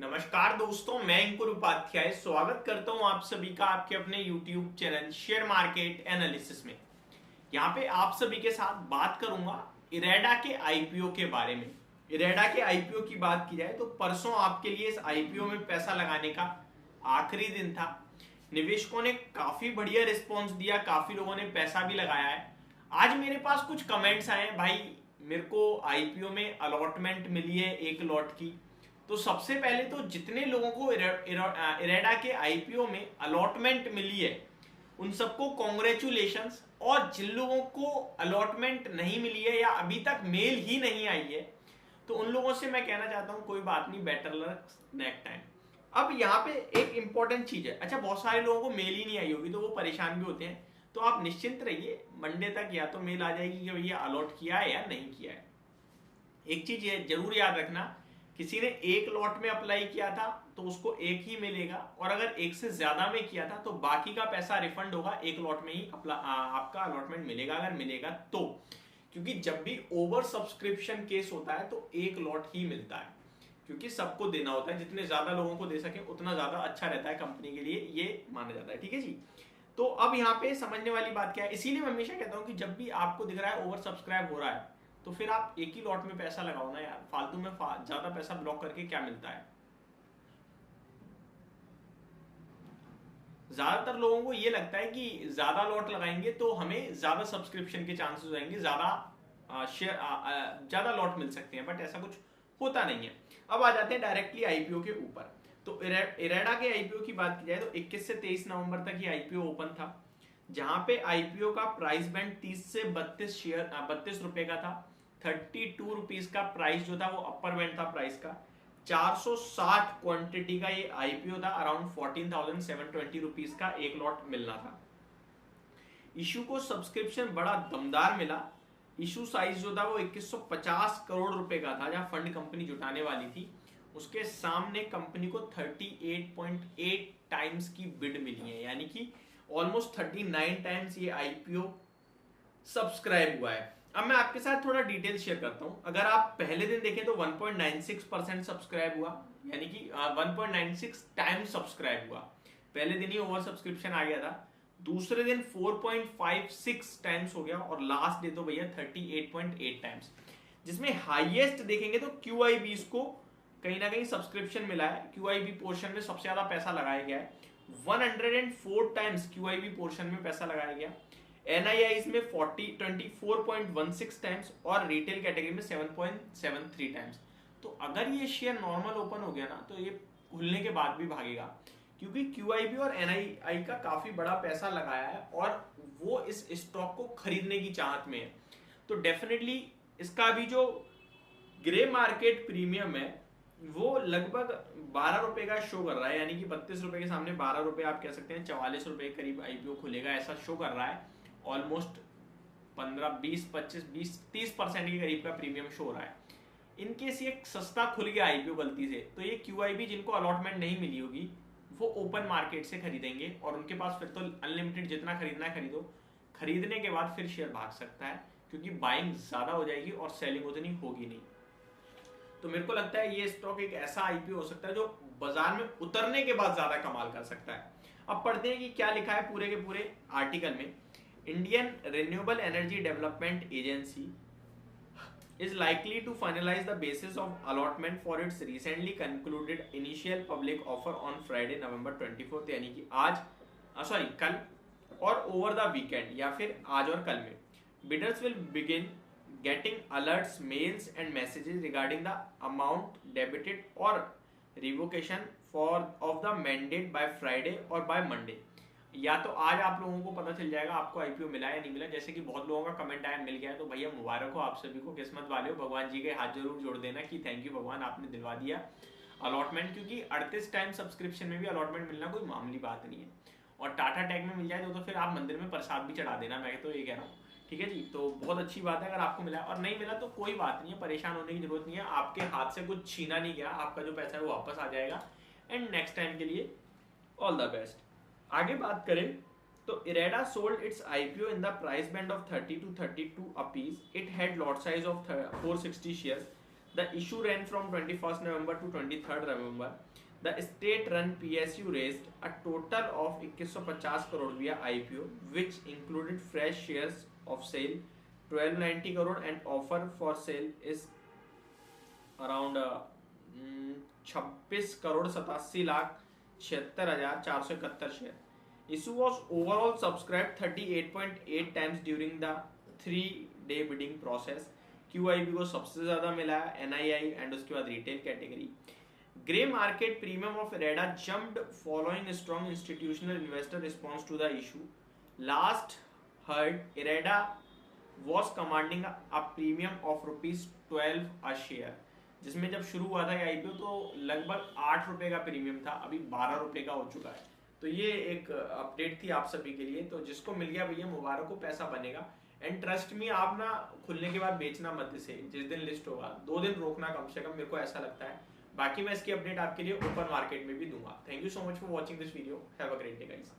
नमस्कार दोस्तों, मैं अंकुर उपाध्याय स्वागत करता हूं आप सभी का आपके अपने YouTube channel share market analysis में। यहां पे आप सभी के साथ बात करूंगा इरेडा के आईपीओ के बारे में। इरेडा के आईपीओ की बात की जाए तो परसों आपके लिए इस आईपीओ में पैसा लगाने का आखिरी दिन था। निवेशकों ने काफी बढ़िया रिस्पॉन्स दिया, काफी लोगों ने पैसा भी लगाया है। आज मेरे पास कुछ कमेंट्स आए, भाई मेरे को आईपीओ में अलॉटमेंट मिली है 1 लॉट की। तो सबसे पहले तो जितने लोगों को इरेडा के आईपीओ में अलॉटमेंट मिली है उन सबको कॉन्ग्रेचुलेशंस, और जिन लोगों को अलॉटमेंट नहीं मिली है या अभी तक मेल ही नहीं आई है तो उन लोगों से मैं कहना चाहता हूं कोई बात नहीं, बेटर लक नेक्स्ट टाइम। अब यहाँ पे एक इंपॉर्टेंट चीज है, अच्छा बहुत सारे लोगों को मेल ही नहीं आई होगी तो वो परेशान भी होते हैं, तो आप निश्चिंत रहिए, मंडे तक या तो मेल आ जाएगी कि भैया अलॉट किया है या नहीं किया है। एक चीज ये जरूर याद रखना, किसी ने 1 लॉट में अप्लाई किया था तो उसको 1 ही मिलेगा, और अगर 1 से ज्यादा में किया था तो बाकी का पैसा रिफंड होगा, 1 लॉट में ही आपका अलॉटमेंट मिलेगा अगर मिलेगा तो। क्योंकि जब भी ओवर सब्सक्रिप्शन केस होता है तो 1 लॉट ही मिलता है, क्योंकि सबको देना होता है, जितने ज्यादा लोगों को दे सके उतना ज्यादा अच्छा रहता है कंपनी के लिए, ये माना जाता है। ठीक है जी। तो अब यहाँ पे समझने वाली बात क्या है, इसीलिए मैं हमेशा कहता हूँ कि जब भी आपको दिख रहा है ओवर सब्सक्राइब हो रहा है तो फिर आप 1 ही लॉट में पैसा लगाओ ना यार, फालतू में ज्यादा पैसा ब्लॉक करके क्या मिलता है। ज्यादातर लोगों को ये लगता है कि ज्यादा लॉट लगाएंगे तो हमें ज्यादा सब्सक्रिप्शन के चांसेस हो जाएंगे, ज्यादा शेयर ज्यादा लॉट मिल सकते हैं, बट ऐसा कुछ होता नहीं है। अब आ जाते हैं डायरेक्टली आईपीओ के ऊपर। तो इरेडा के आईपीओ की बात की जाए तो 21 से 23 नवंबर तक ये आईपीओ ओपन था, जहां पे आईपीओ का प्राइस बैंड 30 से 32 रुपए का था। 32 रुपीज का प्राइस जो था वो अपर बैंड था प्राइस का। 460 क्वांटिटी का ये आईपीओ था, अराउंड 14,720 रुपीज का 1 लॉट मिलना था। इशू को सब्सक्रिप्शन बड़ा दमदार मिला। इशू साइज जो था वो 2150 करोड़ रुपए का था, जहां फंड कंपनी जुटाने वाली थी। उसके सामने कंपनी को 38.8 टाइम्स की बिड मिली है, यानी कि ऑलमोस्ट 39 टाइम्स ये आईपीओ सब्सक्राइब हुआ है। अब मैं आपके साथ थोड़ा डिटेल शेयर करता हूं। अगर आप पहले दिन देखें तो 1.96% सब्सक्राइब हुआ, यानी कि 1.96 टाइम सब्सक्राइब हुआ। पहले दिन ही ओवर सब्सक्रिप्शन आ गया था। दूसरे दिन 4.56 टाइम्स हो गया, और लास्ट डे तो भैया 38.8 टाइम्स, जिसमें हाईएस्ट देखेंगे तो क्यूआईबी को कहीं ना कहीं सब्सक्रिप्शन मिला है। क्यूआईबी पोर्शन में सबसे ज्यादा पैसा लगाया गया है, 104 टाइम्स क्यूआईबी पोर्शन में पैसा लगाया गया। एनआईआई में 24.16 टाइम्स, और रिटेल कैटेगरी में 7.73 टाइम्स। तो अगर ये शेयर नॉर्मल ओपन हो गया ना तो ये खुलने के बाद भी भागेगा, क्योंकि क्यूआईबी और एनआईआई का काफी बड़ा पैसा लगाया है और वो इस स्टॉक को खरीदने की चाहत में है। तो डेफिनेटली इसका भी जो ग्रे मार्केट प्रीमियम है वो लगभग 12 रुपए का शो कर रहा है, यानी कि 32 रुपए के सामने 12 रुपए आप कह सकते हैं, 44 रुपए के करीब आईपीओ खुलेगा ऐसा शो कर रहा है। ऑलमोस्ट 15, 20, 25, 20, 30% के करीब का प्रीमियम शो हो रहा है। इनकेस ये सस्ता खुल गया आईपीओ गलती से, तो ये क्यूआईबी जिनको अलॉटमेंट नहीं मिली होगी वो ओपन मार्केट से खरीदेंगे, और उनके पास फिर तो अनलिमिटेड जितना खरीदना है खरीदो। खरीदने के बाद फिर शेयर भाग सकता है, क्योंकि बाइंग ज्यादा हो जाएगी और सेलिंग उतनी होगी नहीं। तो मेरे को लगता है ये स्टॉक एक ऐसा आईपीओ हो सकता है जो बाजार में उतरने के बाद ज्यादा कमाल कर सकता है। अब पढ़ते हैं कि क्या लिखा है पूरे के पूरे आर्टिकल में। Indian renewable energy development agency is likely to finalize the basis of allotment for its recently concluded initial public offer on Friday November 24th, यानी कि आज कल और over the weekend या फिर आज और कल में। Bidders will begin getting alerts, mails and messages regarding the amount debited or revocation of the mandate by Friday or by Monday। या तो आज आप लोगों को पता चल जाएगा आपको आईपीओ मिला है या नहीं मिला। जैसे कि बहुत लोगों का कमेंट आया मिल गया है, तो भैया मुबारक हो आप सभी को, किस्मत वाले हो। भगवान जी के हाथ जरूर जोड़ देना कि थैंक यू भगवान, आपने दिलवा दिया अलॉटमेंट, क्योंकि 38 टाइम सब्सक्रिप्शन में भी अलॉटमेंट मिलना कोई मामूली बात नहीं है। और टाटा टैग में मिल जाए तो फिर आप मंदिर में प्रसाद भी चढ़ा देना, मैं तो ये कह रहा हूँ। ठीक है जी, तो बहुत अच्छी बात है अगर आपको मिला, और नहीं मिला तो कोई बात नहीं है, परेशान होने की जरूरत नहीं है। आपके हाथ से कुछ छीना नहीं गया, आपका जो पैसा है वो वापस आ जाएगा। एंड नेक्स्ट टाइम के लिए ऑल द बेस्ट। आगे बात करें तो IREDA sold its IPO in the price band of 30 to 32 apiece. It had lot size of 460 shares. The issue ran from 21st November to 23rd November. The state-run PSU raised a total of 2150 crore via IPO, which included fresh shares of sale 1290 crore and offer for sale is around 26 crore 87 lakh 76,471 share. Issue was overall subscribed 38.8 times during the 3-day bidding process. QIB को सबसे ज्यादा मिला है, NII and उसके बाद retail category. Grey market premium of IREDA jumped following strong institutional investor response to the issue. Last heard, IREDA was commanding a premium of ₹12 a share. जिसमें जब शुरू हुआ था ये आईपीओ तो लगभग 8 रुपए का प्रीमियम था, अभी 12 रुपए का हो चुका है. तो ये एक अपडेट थी आप सभी के लिए. तो जिसको मिल गया भैया मुबारक को, पैसा बनेगा. एंड ट्रस्ट मी, आप ना खुलने के बाद बेचना मत इसे. जिस दिन लिस्ट होगा 2 दिन रोकना कम से कम, मेरे को ऐसा लगता है. बाकी मैं इसकी अपडेट आपके लिए ओपन मार्केट में भी दूंगा. Thank you so much for watching this video. Have a great day guys.